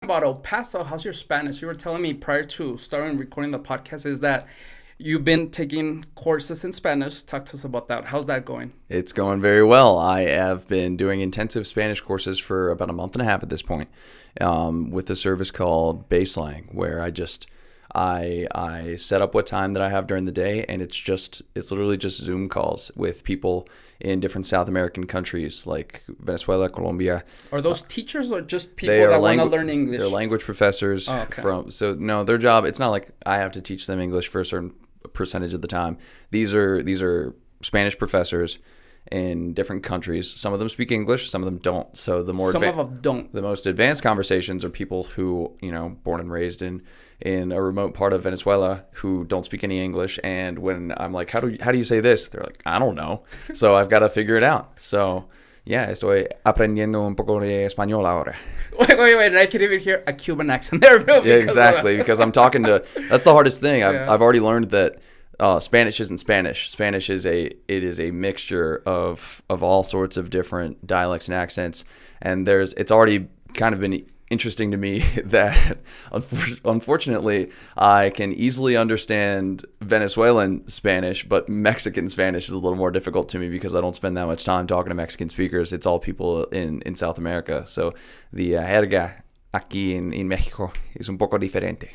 About El Paso, how's your Spanish? You were telling me prior to starting recording the podcast is that you've been taking courses in Spanish. Talk to us about that. How's that going? It's going very well. I have been doing intensive Spanish courses for about a month and a half at this point, with a service called Baselang, where I set up what time that I have during the day, and it's literally just Zoom calls with people in different South American countries like Venezuela, Colombia. Are those teachers or just people that want to learn English? They're language professors. Oh, okay. No, their job, it's not like I have to teach them English for a certain percentage of the time. These are Spanish professors in different countries. Some of them speak English, some of them don't. So the most advanced conversations are people who, born and raised in a remote part of Venezuela who don't speak any English. And when I'm like, how do you say this? They're like, I don't know. So I've got to figure it out. So yeah, estoy aprendiendo un poco de español ahora. Wait. I can even hear a Cuban accent there. Yeah, exactly. Because I'm talking to, that's the hardest thing. I've already learned that Spanish isn't Spanish. Spanish is a mixture of all sorts of different dialects and accents. And it's already kind of been interesting to me that unfortunately I can easily understand Venezuelan Spanish, but Mexican Spanish is a little more difficult to me because I don't spend that much time talking to Mexican speakers. It's all people in South America. So the jerga aquí en México es un poco diferente.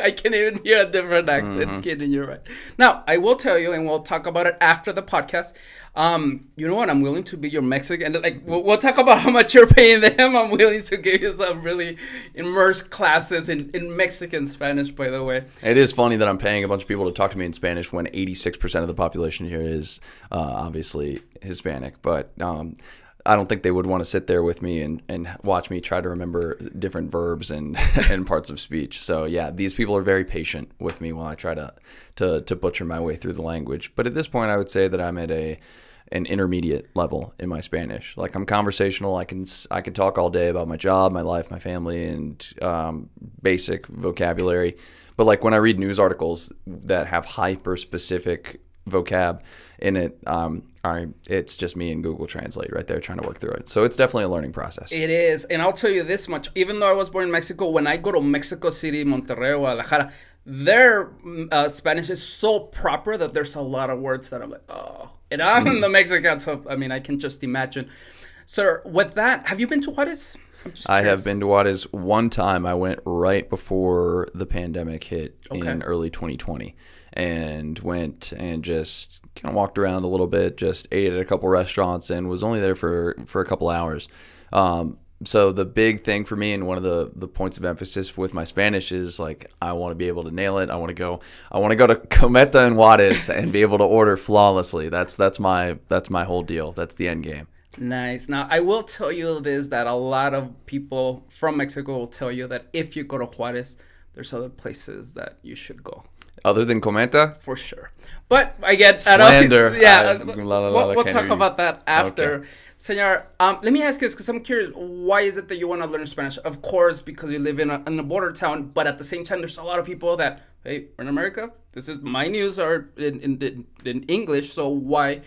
I can even hear a different accent, Keenan, you're right. Now, I will tell you, and we'll talk about it after the podcast. You know what? I'm willing to be your Mexican. We'll talk about how much you're paying them. I'm willing to give you some really immersed classes in Mexican Spanish, by the way. It is funny that I'm paying a bunch of people to talk to me in Spanish when 86% of the population here is obviously Hispanic. But I don't think they would want to sit there with me and watch me try to remember different verbs and parts of speech. So yeah, these people are very patient with me while I try to butcher my way through the language. But at this point, I would say that I'm at an intermediate level in my Spanish. Like, I'm conversational. I can talk all day about my job, my life, my family, and basic vocabulary. But like when I read news articles that have hyper specific vocab in it, it's just me and Google Translate right there trying to work through it. So it's definitely a learning process. It is. And I'll tell you this much. Even though I was born in Mexico, when I go to Mexico City, Monterrey, Guadalajara, their Spanish is so proper that there's a lot of words that I'm like, oh. And I'm the Mexican, so I mean, I can just imagine. Sir, with that, have you been to Juarez? I have been to Juarez one time. I went right before the pandemic hit in early 2020, and went and just kind of walked around a little bit, just ate at a couple restaurants, and was only there for a couple hours. So the big thing for me, and one of the points of emphasis with my Spanish, is like, I want to be able to nail it. I want to go to Cometa and Juarez and be able to order flawlessly. That's my whole deal. That's the end game. Nice. Now, I will tell you this, that a lot of people from Mexico will tell you that if you go to Juarez, there's other places that you should go. Other than Cometa? For sure. But I get slander. We'll talk about that after. Okay. Senor, let me ask you this, because I'm curious, why is it that you want to learn Spanish? Of course, because you live in a border town, but at the same time, there's a lot of people that, hey, we're in America. This is my news are in English, so why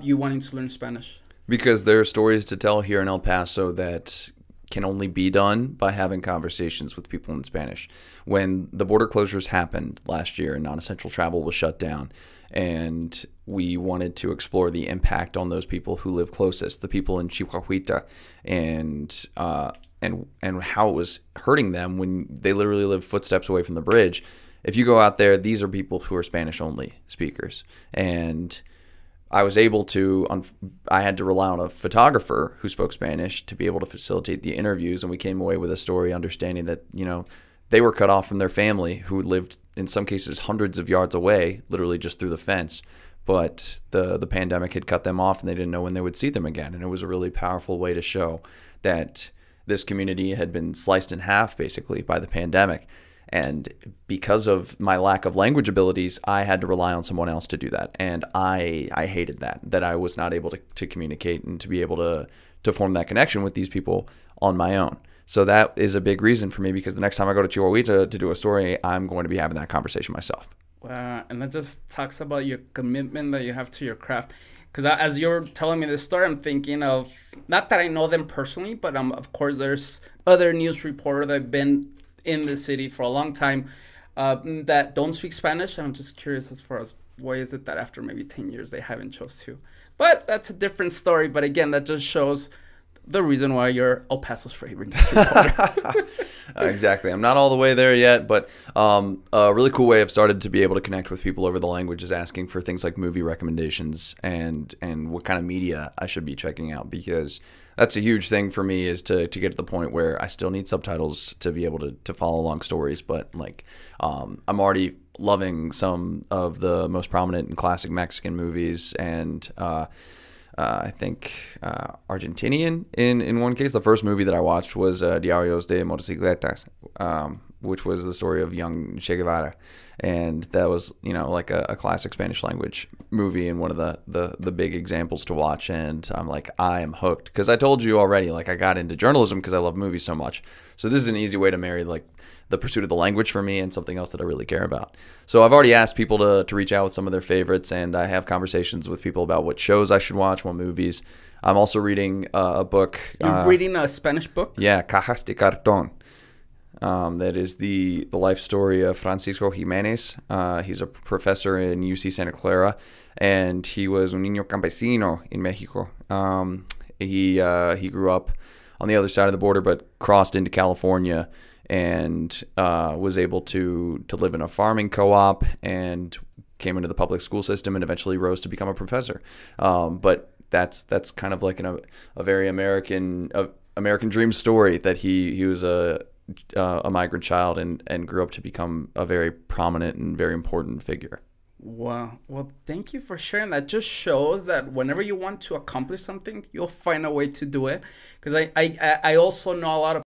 you wanting to learn Spanish? Because there are stories to tell here in El Paso that can only be done by having conversations with people in Spanish. When the border closures happened last year and non-essential travel was shut down, and we wanted to explore the impact on those people who live closest, the people in Chihuahuita, and how it was hurting them when they literally live footsteps away from the bridge. If you go out there, these are people who are Spanish-only speakers. And I was able to, I had to rely on a photographer who spoke Spanish to be able to facilitate the interviews, and we came away with a story understanding that, they were cut off from their family who lived, in some cases, hundreds of yards away, literally just through the fence. But the pandemic had cut them off, and they didn't know when they would see them again. And it was a really powerful way to show that this community had been sliced in half, basically, by the pandemic. And because of my lack of language abilities, I had to rely on someone else to do that. And I hated that I was not able to communicate and to be able to form that connection with these people on my own. So that is a big reason for me, because the next time I go to Chihuahua to do a story, I'm going to be having that conversation myself. Wow. And that just talks about your commitment that you have to your craft. Because as you're telling me this story, I'm thinking of, not that I know them personally, but of course there's other news reporters that have been in the city for a long time that don't speak Spanish. And I'm just curious as far as why is it that after maybe 10 years they haven't chose to. But that's a different story. But again, that just shows the reason why you're El Paso's favorite news reporter. Exactly. I'm not all the way there yet, but a really cool way I've started to be able to connect with people over the language is asking for things like movie recommendations and what kind of media I should be checking out, because that's a huge thing for me, is to get to the point where I still need subtitles to be able to follow along stories. But like I'm already loving some of the most prominent and classic Mexican movies, and I think Argentinian in one case. The first movie that I watched was Diarios de Motocicletas, which was the story of young Che Guevara. And that was, like a classic Spanish language movie and one of the big examples to watch. And I'm like, I am hooked. Because I told you already, like, I got into journalism because I love movies so much. So this is an easy way to marry, like, the pursuit of the language for me and something else that I really care about. So I've already asked people to reach out with some of their favorites, and I have conversations with people about what shows I should watch, what movies. I'm also reading a book. You're reading a Spanish book? Yeah, Cajas de Cartón. That is the life story of Francisco Jimenez. He's a professor in UC Santa Clara, and he was un niño campesino in Mexico. He grew up on the other side of the border, but crossed into California and was able to live in a farming co-op and came into the public school system and eventually rose to become a professor. But that's kind of like a very American dream story, that he was a migrant child and grew up to become a very prominent and very important figure. Wow. Well, thank you for sharing that. Just shows that whenever you want to accomplish something, you'll find a way to do it. Because I also know a lot of